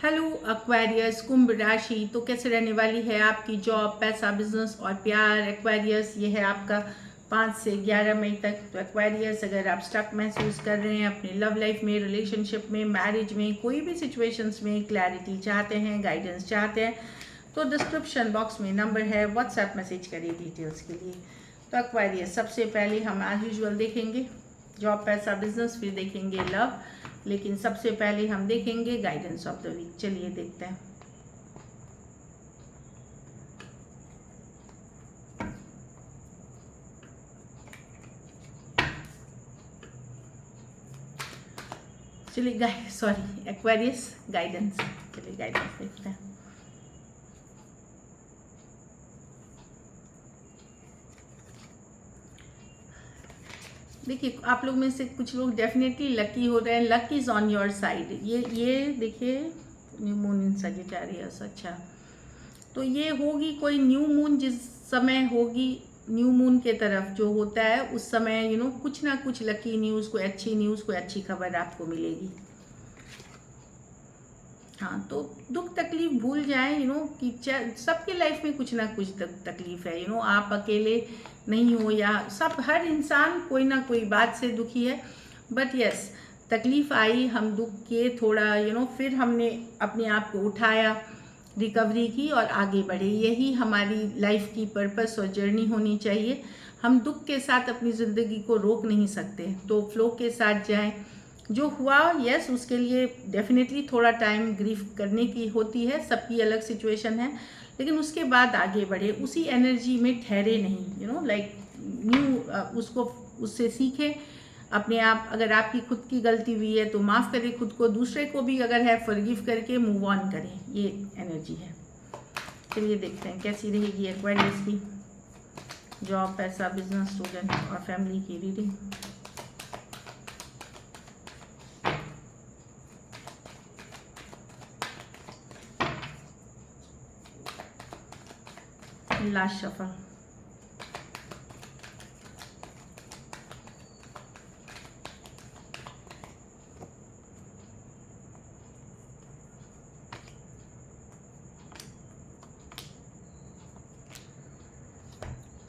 Hello Aquarius कुंभ राशि, तो कैसे रहने वाली है आपकी जॉब, पैसा, बिजनेस और प्यार। एक्वेरियस ये है आपका 5 से 11 मई तक। तो एक्वेरियस, अगर आप स्टक महसूस कर रहे हैं अपनी लव लाइफ में, रिलेशनशिप में, मैरिज में, कोई भी सिचुएशंस में क्लैरिटी चाहते हैं, गाइडेंस चाहते हैं, तो डिस्क्रिप्शन बॉक्स में नंबर है, व्हाट्सएप मैसेज करिए डिटेल्स के लिए। तो एक्वेरियस, सबसे पहले हम एज यूजुअल देखेंगे जॉब, पैसा, बिजनेस, फिर देखेंगे लव, लेकिन सबसे पहले हम देखेंगे गाइडेंस ऑफ द वीक। चलिए देखते हैं। चलिए सॉरी एक्वेरियस गाइडेंस, चलिए गाइडेंस देखते हैं। देखिए, आप लोग में से कुछ लोग डेफिनेटली लकी हो रहे हैं। Luck is on your side. ये देखिए, न्यू मून इन सजिटेरियस। अच्छा, तो ये होगी कोई न्यू मून, जिस समय होगी न्यू मून के तरफ जो होता है उस समय कुछ ना कुछ लकी न्यूज़, कोई अच्छी न्यूज़, कोई अच्छी खबर आपको मिलेगी। हाँ, तो दुख तकलीफ भूल जाएं। कि सबके लाइफ में कुछ ना कुछ तकलीफ है। आप अकेले नहीं हो, या सब, हर इंसान कोई ना कोई बात से दुखी है। बट यस, तकलीफ आई, हम दुख के थोड़ा फिर हमने अपने आप को उठाया, रिकवरी की और आगे बढ़े। यही हमारी लाइफ की पर्पस और जर्नी होनी चाहिए। हम दुख के साथ अपनी ज़िंदगी को रोक नहीं सकते, तो फ्लो के साथ जाएं। जो हुआ, यस, उसके लिए डेफिनेटली थोड़ा टाइम ग्रीफ करने की होती है, सबकी अलग सिचुएशन है, लेकिन उसके बाद आगे बढ़े, उसी एनर्जी में ठहरे नहीं। लाइक न्यू उसको, उससे सीखें अपने आप। अगर आपकी खुद की गलती हुई है तो माफ़ करें खुद को, दूसरे को भी अगर है फॉरगिव करके मूव ऑन करें। ये एनर्जी है। चलिए देखते हैं कैसी रहेगी एक्वेरियस की जॉब, पैसा, बिजनेस, स्टूडेंट और फैमिली की रीडिंग। Last shuffle.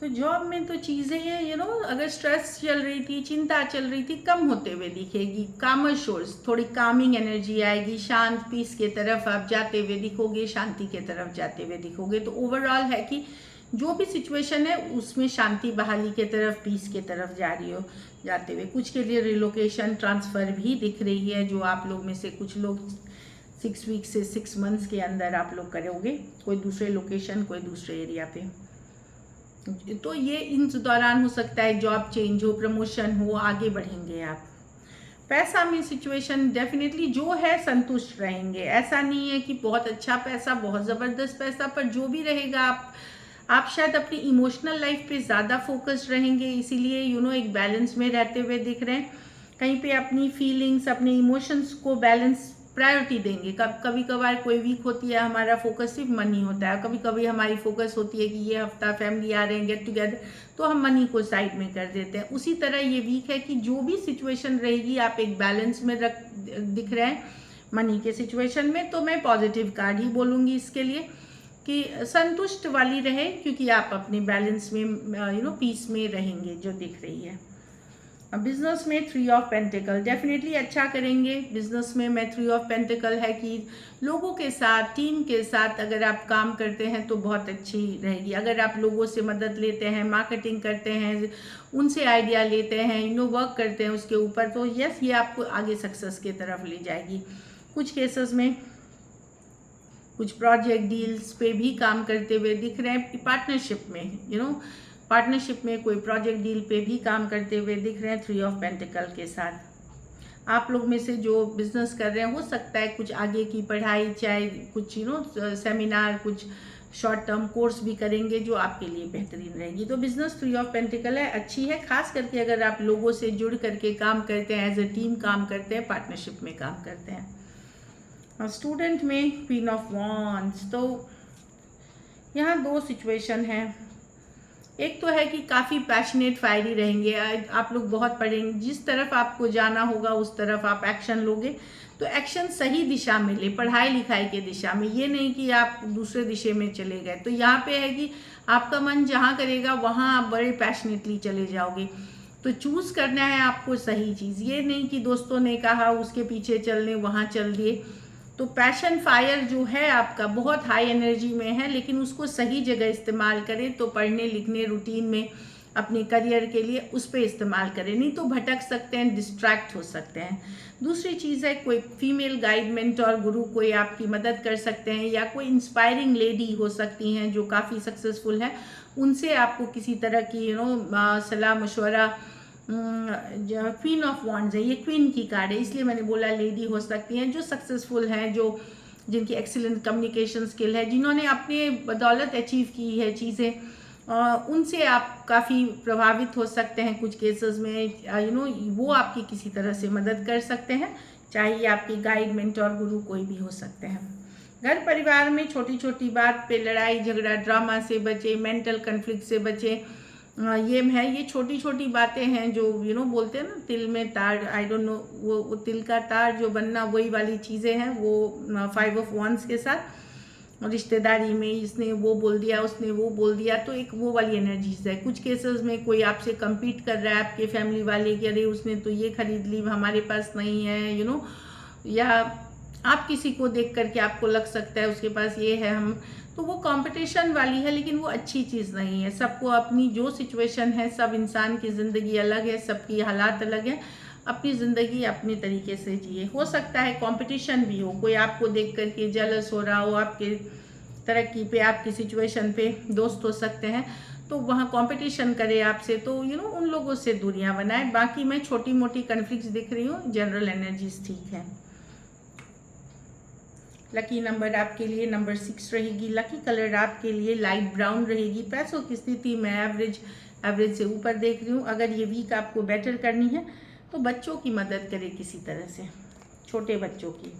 तो जॉब में तो चीज़ें हैं अगर स्ट्रेस चल रही थी, चिंता चल रही थी, कम होते हुए दिखेगी। कामर शोर्स, थोड़ी कामिंग एनर्जी आएगी, शांत पीस के तरफ आप जाते हुए दिखोगे, शांति के तरफ जाते हुए दिखोगे। तो ओवरऑल है कि जो भी सिचुएशन है उसमें शांति बहाली के तरफ, पीस के तरफ जा रही हो, जाते हुए। कुछ के लिए रिलोकेशन, ट्रांसफ़र भी दिख रही है, जो आप लोग में से कुछ लोग 6 वीक से 6 मंथ्स के अंदर आप लोग करोगे, कोई दूसरे लोकेशन, कोई दूसरे एरिया पे। तो ये इन दौरान हो सकता है जॉब चेंज हो, प्रमोशन हो, आगे बढ़ेंगे आप। पैसा में सिचुएशन डेफिनेटली जो है संतुष्ट रहेंगे। ऐसा नहीं है कि बहुत अच्छा पैसा, बहुत ज़बरदस्त पैसा, पर जो भी रहेगा आप शायद अपनी इमोशनल लाइफ पे ज़्यादा फोकस्ड रहेंगे, इसीलिए एक बैलेंस में रहते हुए दिख रहे हैं। कहीं पे अपनी फीलिंग्स, अपने इमोशंस को बैलेंस, प्रायोरिटी देंगे। कभी कभार कोई वीक होती है, हमारा फोकस सिर्फ मनी होता है। कभी कभी हमारी फोकस होती है कि ये हफ्ता फैमिली आ रहे हैं, गेट टुगेदर, तो हम मनी को साइड में कर देते हैं। उसी तरह ये वीक है कि जो भी सिचुएशन रहेगी आप एक बैलेंस में दिख रहे हैं मनी के सिचुएशन में। तो मैं पॉजिटिव कार्ड ही बोलूँगी इसके लिए कि संतुष्ट वाली रहे, क्योंकि आप अपने बैलेंस में पीस में रहेंगे, जो दिख रही है। बिजनेस में 3 ऑफ पेंटिकल, डेफिनेटली अच्छा करेंगे। बिजनेस में 3 ऑफ पेंटिकल है कि लोगों के साथ, टीम के साथ अगर आप काम करते हैं तो बहुत अच्छी रहेगी। अगर आप लोगों से मदद लेते हैं, मार्केटिंग करते हैं, उनसे आइडिया लेते हैं, वर्क करते हैं उसके ऊपर, तो यस, ये आपको आगे सक्सेस की तरफ ले जाएगी। कुछ केसेस में कुछ प्रोजेक्ट डील्स पे भी काम करते हुए दिख रहे हैं। पार्टनरशिप में पार्टनरशिप में कोई प्रोजेक्ट डील पे भी काम करते हुए दिख रहे हैं 3 ऑफ पेंटिकल के साथ। आप लोग में से जो बिजनेस कर रहे हैं, हो सकता है कुछ आगे की पढ़ाई, चाहे कुछ सेमिनार, कुछ शॉर्ट टर्म कोर्स भी करेंगे, जो आपके लिए बेहतरीन रहेगी। तो बिजनेस 3 ऑफ पेंटिकल है, अच्छी है, खास करके अगर आप लोगों से जुड़ करके काम करते हैं, एज ए टीम काम करते हैं, पार्टनरशिप में काम करते हैं। और स्टूडेंट में क्वीन ऑफ वॉन्ड्स, तो यहाँ 2 सिचुएशन है। एक तो है कि काफ़ी पैशनेट, फायरी रहेंगे आप लोग, बहुत पढ़ेंगे, जिस तरफ आपको जाना होगा उस तरफ आप एक्शन लोगे। तो एक्शन सही दिशा में ले, पढ़ाई लिखाई के दिशा में, ये नहीं कि आप दूसरे दिशे में चले गए। तो यहाँ पे है कि आपका मन जहाँ करेगा वहाँ आप बड़े पैशनेटली चले जाओगे। तो चूज़ करना है आपको सही चीज़, ये नहीं कि दोस्तों ने कहा उसके पीछे चलने वहाँ चल दिए। तो पैशन फायर जो है आपका बहुत हाई एनर्जी में है, लेकिन उसको सही जगह इस्तेमाल करें। तो पढ़ने लिखने रूटीन में अपने करियर के लिए उस पर इस्तेमाल करें, नहीं तो भटक सकते हैं, डिस्ट्रैक्ट हो सकते हैं। दूसरी चीज़ है कोई फीमेल गाइड मेंटोर गुरु कोई आपकी मदद कर सकते हैं, या कोई इंस्पायरिंग लेडी हो सकती हैं जो काफ़ी सक्सेसफुल है, उनसे आपको किसी तरह की सलाह मशवरा। क्वीन ऑफ वॉन्ड्स है, ये क्वीन की कार्ड है, इसलिए मैंने बोला लेडी हो सकती हैं जो सक्सेसफुल हैं, जो जिनकी एक्सीलेंट कम्युनिकेशन स्किल है, जिन्होंने अपने बदौलत अचीव की है चीज़ें, उनसे आप काफ़ी प्रभावित हो सकते हैं कुछ केसेस में। वो आपकी किसी तरह से मदद कर सकते हैं, चाहे ये आपकी गाइड मेंटोर गुरु कोई भी हो सकते हैं। घर परिवार में छोटी छोटी बात पे लड़ाई झगड़ा ड्रामा से बचे, मेंटल कन्फ्लिक्ट से बचे। ये है, ये छोटी छोटी बातें हैं जो बोलते हैं ना तिल में तार, आई डोंट नो, वो तिल का तार जो बनना, वही वाली चीज़ें हैं वो 5 ऑफ wands के साथ। रिश्तेदारी में इसने वो बोल दिया, उसने वो बोल दिया, तो एक वो वाली एनर्जीज है। कुछ केसेस में कोई आपसे कम्पीट कर रहा है, आपके फैमिली वाले कि अरे उसने तो ये खरीद ली, हमारे पास नहीं है, या आप किसी को देख करके आपको लग सकता है उसके पास ये है, हम तो वो कंपटीशन वाली है, लेकिन वो अच्छी चीज़ नहीं है। सबको अपनी जो सिचुएशन है, सब इंसान की ज़िंदगी अलग है, सबकी हालात अलग है, अपनी ज़िंदगी अपने तरीके से जिए। हो सकता है कंपटीशन भी हो, कोई आपको देख करके जेलस हो रहा हो, आपके तरक्की पे, आपकी सिचुएशन पे दोस्त हो सकते हैं, तो वहाँ कंपटीशन करे आपसे, तो उन लोगों से दूरियां बनाए। बाकी मैं छोटी मोटी कन्फ्लिक्ट्स दिख रही हूँ, जनरल एनर्जीज ठीक है। लकी नंबर आपके लिए नंबर 6 रहेगी। लकी कलर आपके लिए लाइट ब्राउन रहेगी। पैसों की स्थिति मैं एवरेज से ऊपर देख रही हूँ। अगर ये वीक आपको बेटर करनी है तो बच्चों की मदद करें किसी तरह से, छोटे बच्चों की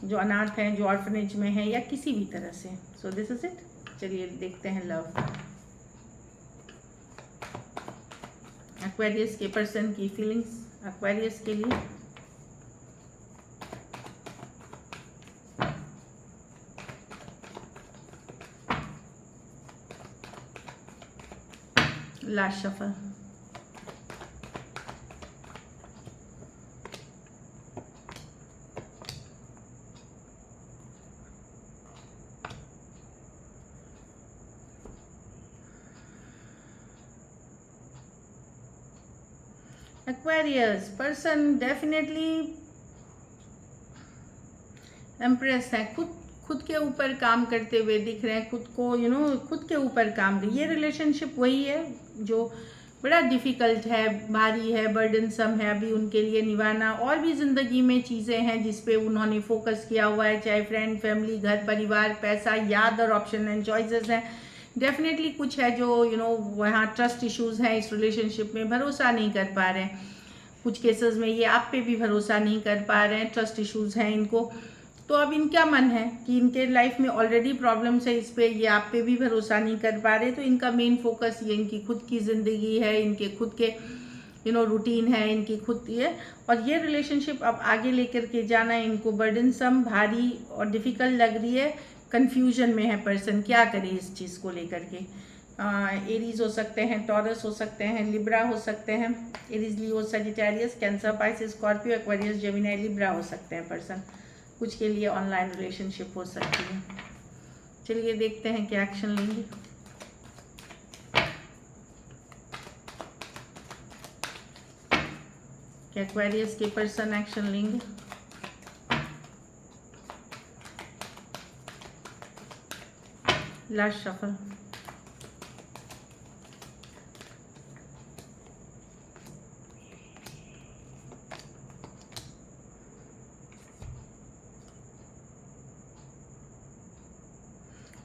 जो अनाथ हैं, जो ऑर्फनेज में हैं, या किसी भी तरह से। So this is it. चलिए देखते हैं लव। एक्वेरियस के पर्सन की फीलिंग्स एक्वेरियस के लिए। Last shuffle. Aquarius person definitely empress है, खुद के ऊपर काम करते हुए दिख रहे हैं, खुद को खुद के ऊपर काम कर। ये रिलेशनशिप वही है जो बड़ा डिफ़िकल्ट है, भारी है, बर्डनसम है अभी उनके लिए निभाना। और भी ज़िंदगी में चीज़ें हैं जिस पे उन्होंने फोकस किया हुआ है, चाहे फ्रेंड, फैमिली, घर परिवार, पैसा, याद और ऑप्शन एंड चॉइसेस हैं। डेफिनेटली कुछ है जो वहाँ ट्रस्ट इश्यूज़ हैं, इस रिलेशनशिप में भरोसा नहीं कर पा रहे हैं। कुछ केसेस में ये आप पे भी भरोसा नहीं कर पा रहे हैं, ट्रस्ट इश्यूज़ हैं इनको। तो अब इनका मन है कि इनके लाइफ में ऑलरेडी प्रॉब्लम्स है, इस पे ये आप पे भी भरोसा नहीं कर पा रहे, तो इनका मेन फोकस ये इनकी खुद की ज़िंदगी है, इनके खुद के रूटीन है, इनकी खुद ये। और ये रिलेशनशिप अब आगे लेकर के जाना इनको बर्डनसम, भारी और डिफ़िकल्ट लग रही है। कन्फ्यूजन में है पर्सन, क्या करे इस चीज़ को लेकर के। एरीज हो सकते हैं, टॉरस हो सकते हैं, लिब्रा हो सकते हैं, Aries, Leo, Sagittarius, Cancer, Pisces, Scorpio, Aquarius, Gemini, Libra हो सकते हैं पर्सन। कुछ के लिए ऑनलाइन रिलेशनशिप हो सकती है। चलिए देखते हैं क्या एक्शन लेंगे। क्या एक्वेरियस के पर्सन एक्शन लेंगे। Last shuffle.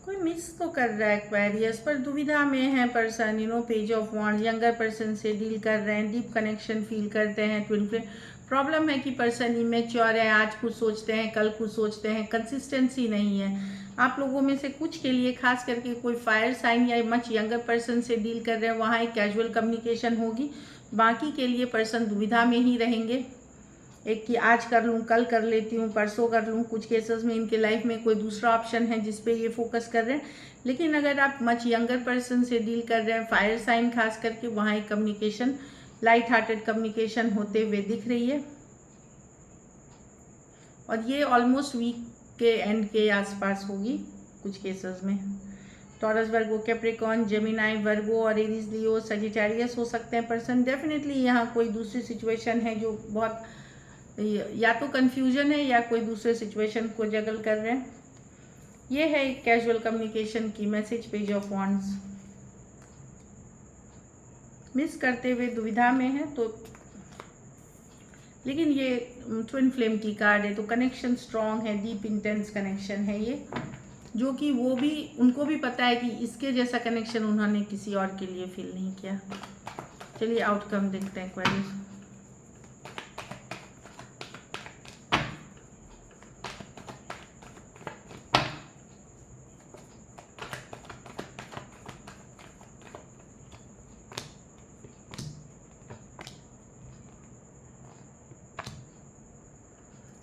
कोई मिस तो कर रहा है एक्वेरियस, पर दुविधा में है person. Page of wand, younger person से डील कर रहे हैं, डीप कनेक्शन फील करते हैं। ट्विन फ्लेम प्रॉब्लम है कि पर्सन इमेच्योर है, आज कुछ सोचते हैं, कल कुछ सोचते हैं, कंसिस्टेंसी नहीं है। आप लोगों में से कुछ के लिए, खास करके कोई फायर साइन या मच यंगर पर्सन से डील कर रहे हैं, वहाँ एक कैजुअल कम्युनिकेशन होगी। बाकी के लिए पर्सन दुविधा में ही रहेंगे। एक कि आज कर लूँ, कल कर लेती हूँ, परसों कर लूँ। कुछ केसेस में इनके लाइफ में कोई दूसरा ऑप्शन है जिस पे ये फोकस कर रहे हैं। लेकिन अगर आप मच यंगर पर्सन से डील कर रहे हैं, फायर साइन खास करके, वहाँ एक कम्युनिकेशन, लाइट हार्टेड कम्युनिकेशन होते हुए दिख रही है। और ये ऑलमोस्ट वीक के एंड के आसपास होगी कुछ केसेस में। टॉरस, वर्गो, कैप्रिकॉर्न, जेमिनाई, वर्गो और एरीज, लियो, सजिटेरियस हो सकते हैं पर्सन। डेफिनेटली यहाँ कोई दूसरी सिचुएशन है जो बहुत, या तो कन्फ्यूजन है या कोई दूसरे सिचुएशन को जगल कर रहे हैं। ये है एक कैजुअल कम्युनिकेशन की message, page of wands. Miss करते हुए दुविधा में है तो, लेकिन ये ट्विन फ्लेम की कार्ड है तो कनेक्शन स्ट्रॉन्ग है, डीप इंटेंस कनेक्शन है ये, जो कि वो भी, उनको भी पता है कि इसके जैसा कनेक्शन उन्होंने किसी और के लिए फील नहीं किया। चलिए आउटकम देखते हैं एक्वेरियस।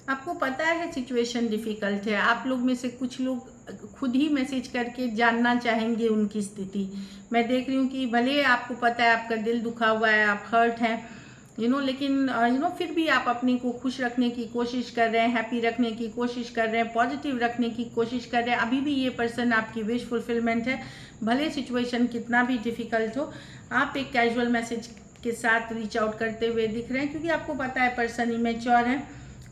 आपको पता है सिचुएशन डिफ़िकल्ट है। आप लोग में से कुछ लोग खुद ही मैसेज करके जानना चाहेंगे उनकी स्थिति। मैं देख रही हूँ कि भले आपको पता है आपका दिल दुखा हुआ है, आप हर्ट हैं, लेकिन फिर भी आप अपने को खुश रखने की कोशिश कर रहे हैं, हैप्पी रखने की कोशिश कर रहे हैं, पॉजिटिव रखने की कोशिश कर रहे हैं। अभी भी ये पर्सन आपकी विश फुलफिलमेंट है, भले सिचुएशन कितना भी डिफ़िकल्ट हो। आप एक कैजुअल मैसेज के साथ रीच आउट करते हुए दिख रहे हैं, क्योंकि आपको पता है पर्सन इमेच्योर है।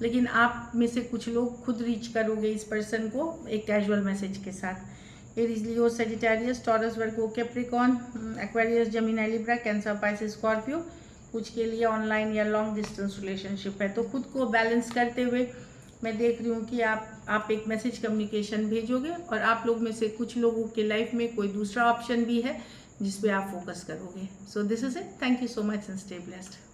लेकिन आप में से कुछ लोग खुद रीच करोगे इस पर्सन को एक कैजुअल मैसेज के साथ। Aries, Leo, Sagittarius, Taurus, Virgo, Capricorn, Aquarius, Gemini, Libra, Cancer, Pisces, Scorpio, कुछ के लिए ऑनलाइन या लॉन्ग डिस्टेंस रिलेशनशिप है। तो खुद को बैलेंस करते हुए मैं देख रही हूँ कि आप एक मैसेज कम्युनिकेशन भेजोगे, और आप लोग में से कुछ लोगों के लाइफ में कोई दूसरा ऑप्शन भी है जिस पे आप फोकस करोगे। So this is it. Thank you so much and stay blessed.